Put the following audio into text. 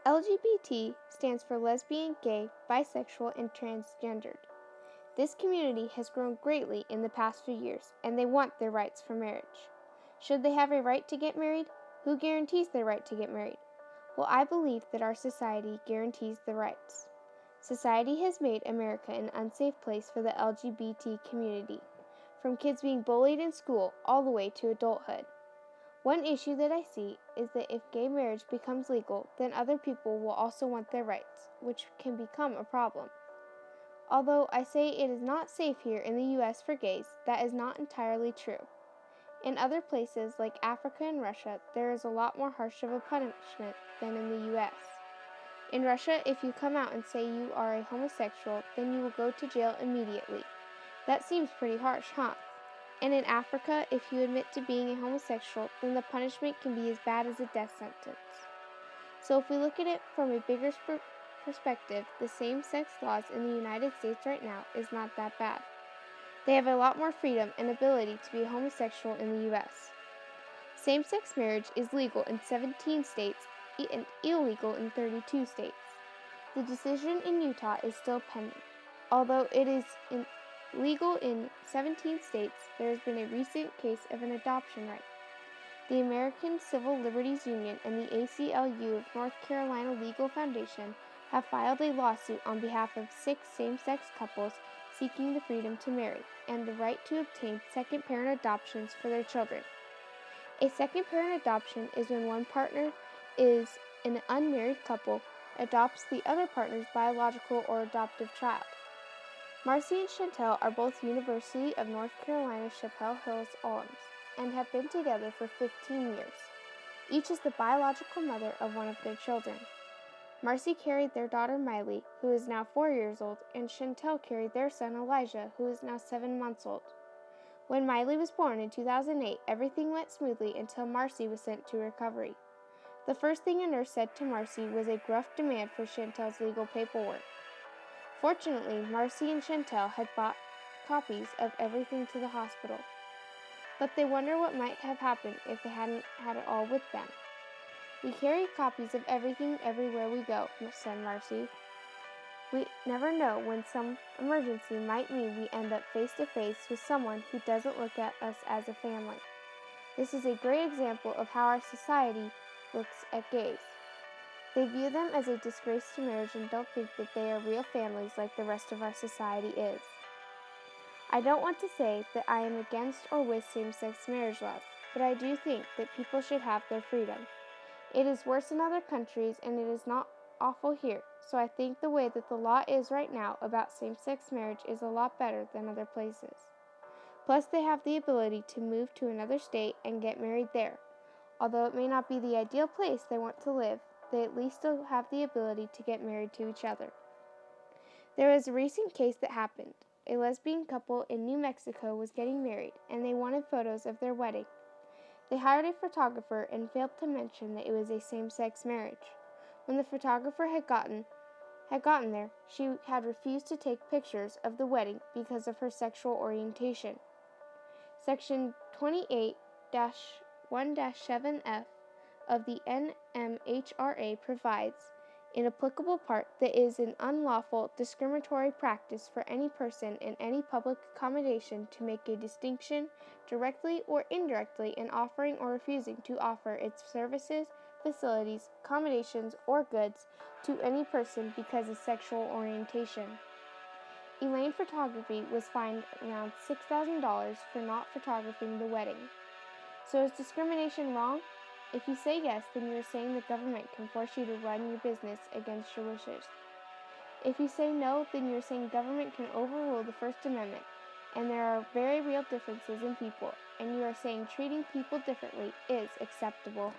LGBT stands for lesbian, gay, bisexual, and transgendered. This community has grown greatly in the past few years, and they want their rights for marriage. Should they have a right to get married? Who guarantees their right to get married? Well, I believe that our society guarantees the rights. Society has made America an unsafe place for the LGBT community, from kids being bullied in school all the way to adulthood. One issue that I see is that if gay marriage becomes legal, then other people will also want their rights, which can become a problem. Although I say it is not safe here in the US for gays, that is not entirely true. In other places like Africa and Russia, there is a lot more harsh of a punishment than in the US. In Russia, if you come out and say you are a homosexual, then you will go to jail immediately. That seems pretty harsh, huh? And in Africa, if you admit to being a homosexual, then the punishment can be as bad as a death sentence. So if we look at it from a bigger perspective, the same-sex laws in the United States right now is not that bad. They have a lot more freedom and ability to be homosexual in the US. Same-sex marriage is legal in 17 states and illegal in 32 states. The decision in Utah is still pending. Although it is legal in 17 states, there has been a recent case of an adoption right. The American Civil Liberties Union and the ACLU of North Carolina Legal Foundation have filed a lawsuit on behalf of 6 same-sex couples seeking the freedom to marry and the right to obtain second-parent adoptions for their children. A second-parent adoption is when one partner is an unmarried couple adopts the other partner's biological or adoptive child. Marcy and Chantel are both University of North Carolina Chapel Hill's alums and have been together for 15 years. Each is the biological mother of one of their children. Marcy carried their daughter Miley, who is now 4 years old, and Chantel carried their son Elijah, who is now 7 months old. When Miley was born in 2008, everything went smoothly until Marcy was sent to recovery. The first thing a nurse said to Marcy was a gruff demand for Chantel's legal paperwork. Fortunately, Marcy and Chantel had bought copies of everything to the hospital, but they wonder what might have happened if they hadn't had it all with them. "We carry copies of everything everywhere we go," said Marcy. "We never know when some emergency might mean we end up face to face with someone who doesn't look at us as a family." This is a great example of how our society looks at gays. They view them as a disgrace to marriage and don't think that they are real families like the rest of our society is. I don't want to say that I am against or with same-sex marriage laws, but I do think that people should have their freedom. It is worse in other countries and it is not awful here, so I think the way that the law is right now about same-sex marriage is a lot better than other places. Plus, they have the ability to move to another state and get married there. Although it may not be the ideal place they want to live, they at least still have the ability to get married to each other. There was a recent case that happened. A lesbian couple in New Mexico was getting married, and they wanted photos of their wedding. They hired a photographer and failed to mention that it was a same-sex marriage. When the photographer had gotten there, she had refused to take pictures of the wedding because of her sexual orientation. Section 28-1-7F of the NMHRA provides, in applicable part, that it is an unlawful discriminatory practice for any person in any public accommodation to make a distinction, directly or indirectly, in offering or refusing to offer its services, facilities, accommodations, or goods to any person because of sexual orientation. Elaine Photography was fined around $6,000 for not photographing the wedding. So is discrimination wrong? If you say yes, then you are saying the government can force you to run your business against your wishes. If you say no, then you are saying government can overrule the First Amendment, and there are very real differences in people, and you are saying treating people differently is acceptable.